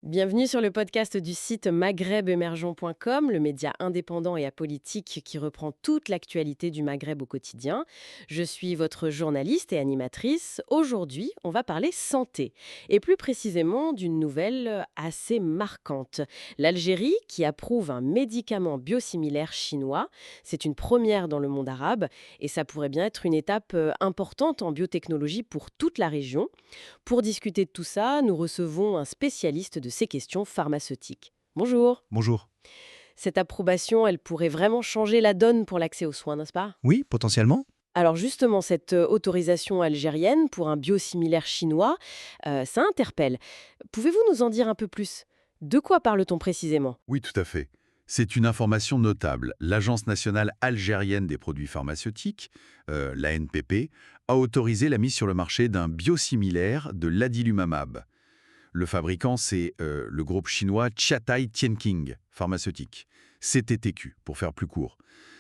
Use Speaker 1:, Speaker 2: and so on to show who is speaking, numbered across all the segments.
Speaker 1: Bienvenue sur le podcast du site maghrebemergent.com, le média indépendant et apolitique qui reprend toute l'actualité du Maghreb au quotidien. Je suis votre journaliste et animatrice. Aujourd'hui, on va parler santé, et plus précisément d'une nouvelle assez marquante. L'Algérie qui approuve un médicament biosimilaire chinois, c'est une première dans le monde arabe, et ça pourrait bien être une étape importante en biotechnologie pour toute la région. Pour discuter de tout ça, nous recevons un spécialiste de ces questions pharmaceutiques. Bonjour.
Speaker 2: Bonjour.
Speaker 1: Cette approbation, elle pourrait vraiment changer la donne pour l'accès aux soins, n'est-ce pas?
Speaker 2: Oui, potentiellement.
Speaker 1: Alors justement, cette autorisation algérienne pour un biosimilaire chinois, ça interpelle. Pouvez-vous nous en dire un peu plus? De quoi parle-t-on précisément?
Speaker 3: Oui, tout à fait. C'est une information notable. L'Agence nationale algérienne des produits pharmaceutiques, l'ANPP, a autorisé la mise sur le marché d'un biosimilaire de l'adilumab. Le fabricant, c'est le groupe chinois Tiantai Tianqing Pharmaceutique, CTTQ pour faire plus court.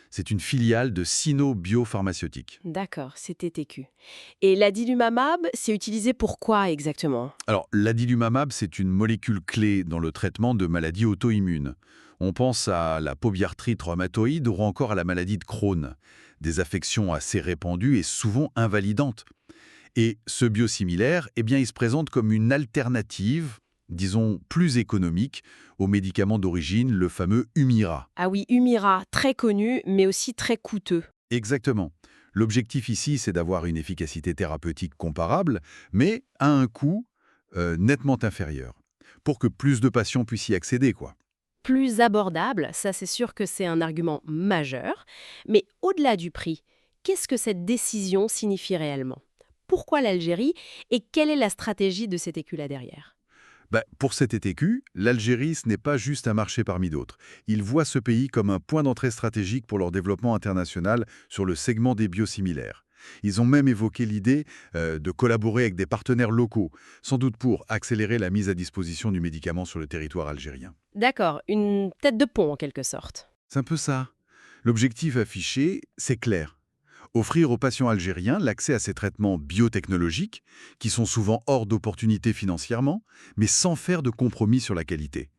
Speaker 3: C'est une filiale de Sino Biopharmaceutique.
Speaker 1: D'accord, c'est TTQ. Et l'adilumab, c'est utilisé pour quoi exactement?
Speaker 3: Alors, l'adilumab, c'est une molécule clé dans le traitement de maladies auto-immunes. On pense à la polyarthrite rhumatoïde ou encore à la maladie de Crohn, des affections assez répandues et souvent invalidantes. Et ce biosimilaire, eh bien, il se présente comme une alternative, disons plus économique, aux médicaments d'origine, le fameux Humira.
Speaker 1: Ah oui, Humira, très connu, mais aussi très coûteux.
Speaker 3: Exactement. L'objectif ici, c'est d'avoir une efficacité thérapeutique comparable, mais à un coût nettement inférieur, pour que plus de patients puissent y accéder, quoi.
Speaker 1: Plus abordable, ça c'est sûr que c'est un argument majeur. Mais au-delà du prix, qu'est-ce que cette décision signifie réellement? Pourquoi l'Algérie et quelle est la stratégie de cet écu là derrière?
Speaker 3: Pour cet ETQ, l'Algérie, ce n'est pas juste un marché parmi d'autres. Ils voient ce pays comme un point d'entrée stratégique pour leur développement international sur le segment des biosimilaires. Ils ont même évoqué l'idée de collaborer avec des partenaires locaux, sans doute pour accélérer la mise à disposition du médicament sur le territoire algérien.
Speaker 1: D'accord, une tête de pont en quelque sorte.
Speaker 3: C'est un peu ça. L'objectif affiché, c'est clair. Offrir aux patients algériens l'accès à ces traitements biotechnologiques, qui sont souvent hors d'opportunités financièrement, mais sans faire de compromis sur la qualité.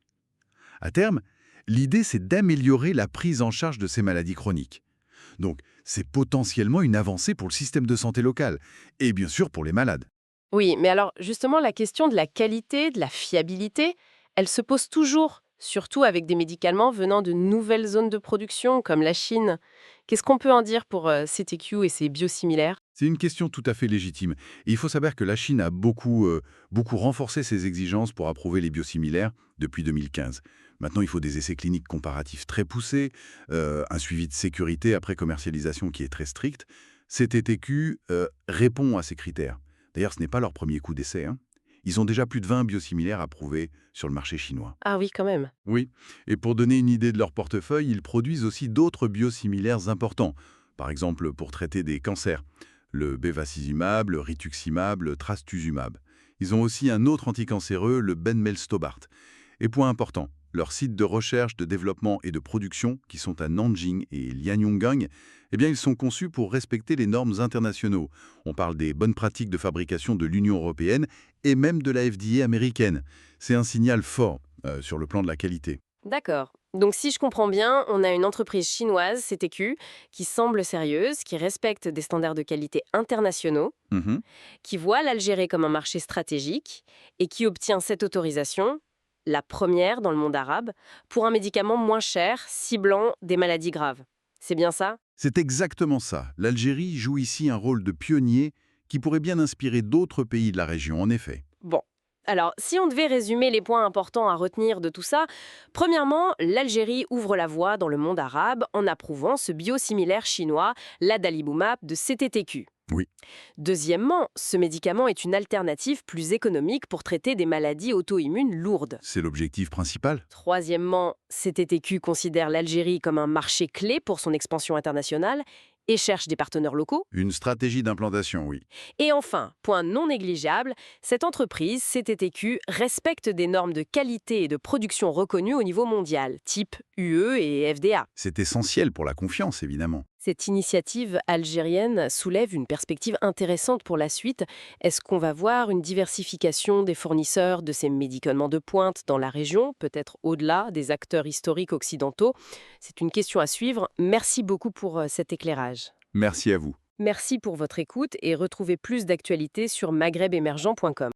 Speaker 3: À terme, l'idée c'est d'améliorer la prise en charge de ces maladies chroniques. Donc, c'est potentiellement une avancée pour le système de santé local, et bien sûr pour les malades.
Speaker 1: Oui, mais alors justement la question de la qualité, de la fiabilité, elle se pose toujours, surtout avec des médicaments venant de nouvelles zones de production comme la Chine. Qu'est-ce qu'on peut en dire pour CTQ et ses biosimilaires?
Speaker 3: C'est une question tout à fait légitime. Et il faut savoir que la Chine a beaucoup renforcé ses exigences pour approuver les biosimilaires depuis 2015. Maintenant, il faut des essais cliniques comparatifs très poussés, un suivi de sécurité après commercialisation qui est très strict. CTTQ répond à ces critères. D'ailleurs, ce n'est pas leur premier coup d'essai, hein. Ils ont déjà plus de 20 biosimilaires approuvés sur le marché chinois.
Speaker 1: Ah oui, quand même.
Speaker 3: Oui, et pour donner une idée de leur portefeuille, ils produisent aussi d'autres biosimilaires importants, par exemple pour traiter des cancers, le bevacizumab, le rituximab, le trastuzumab. Ils ont aussi un autre anticancéreux, le benmelstobart. Et point important, leurs sites de recherche, de développement et de production, qui sont à Nanjing et Lianyongang, eh bien, ils sont conçus pour respecter les normes internationaux. On parle des bonnes pratiques de fabrication de l'Union européenne et même de la FDA américaine. C'est un signal fort sur le plan de la qualité.
Speaker 1: D'accord. Donc si je comprends bien, on a une entreprise chinoise, CTQ, qui semble sérieuse, qui respecte des standards de qualité internationaux,
Speaker 3: Mhm.
Speaker 1: qui voit l'Algérie comme un marché stratégique et qui obtient cette autorisation, la première dans le monde arabe, pour un médicament moins cher, ciblant des maladies graves. C'est bien ça?
Speaker 3: C'est exactement ça. L'Algérie joue ici un rôle de pionnier qui pourrait bien inspirer d'autres pays de la région, en effet.
Speaker 1: Bon. Alors, si on devait résumer les points importants à retenir de tout ça, premièrement, l'Algérie ouvre la voie dans le monde arabe en approuvant ce biosimilaire chinois, l'adalimumab de CTTQ.
Speaker 3: Oui.
Speaker 1: Deuxièmement, ce médicament est une alternative plus économique pour traiter des maladies auto-immunes lourdes.
Speaker 3: C'est l'objectif principal.
Speaker 1: Troisièmement, CTTQ considère l'Algérie comme un marché clé pour son expansion internationale et cherche des partenaires locaux.
Speaker 3: Une stratégie d'implantation, oui.
Speaker 1: Et enfin, point non négligeable, cette entreprise, CTTQ, respecte des normes de qualité et de production reconnues au niveau mondial, type UE et FDA.
Speaker 3: C'est essentiel pour la confiance, évidemment.
Speaker 1: Cette initiative algérienne soulève une perspective intéressante pour la suite. Est-ce qu'on va voir une diversification des fournisseurs de ces médicaments de pointe dans la région, peut-être au-delà des acteurs historiques occidentaux? C'est une question à suivre. Merci beaucoup pour cet éclairage.
Speaker 3: Merci à vous.
Speaker 1: Merci pour votre écoute et retrouvez plus d'actualités sur maghrebemergent.com.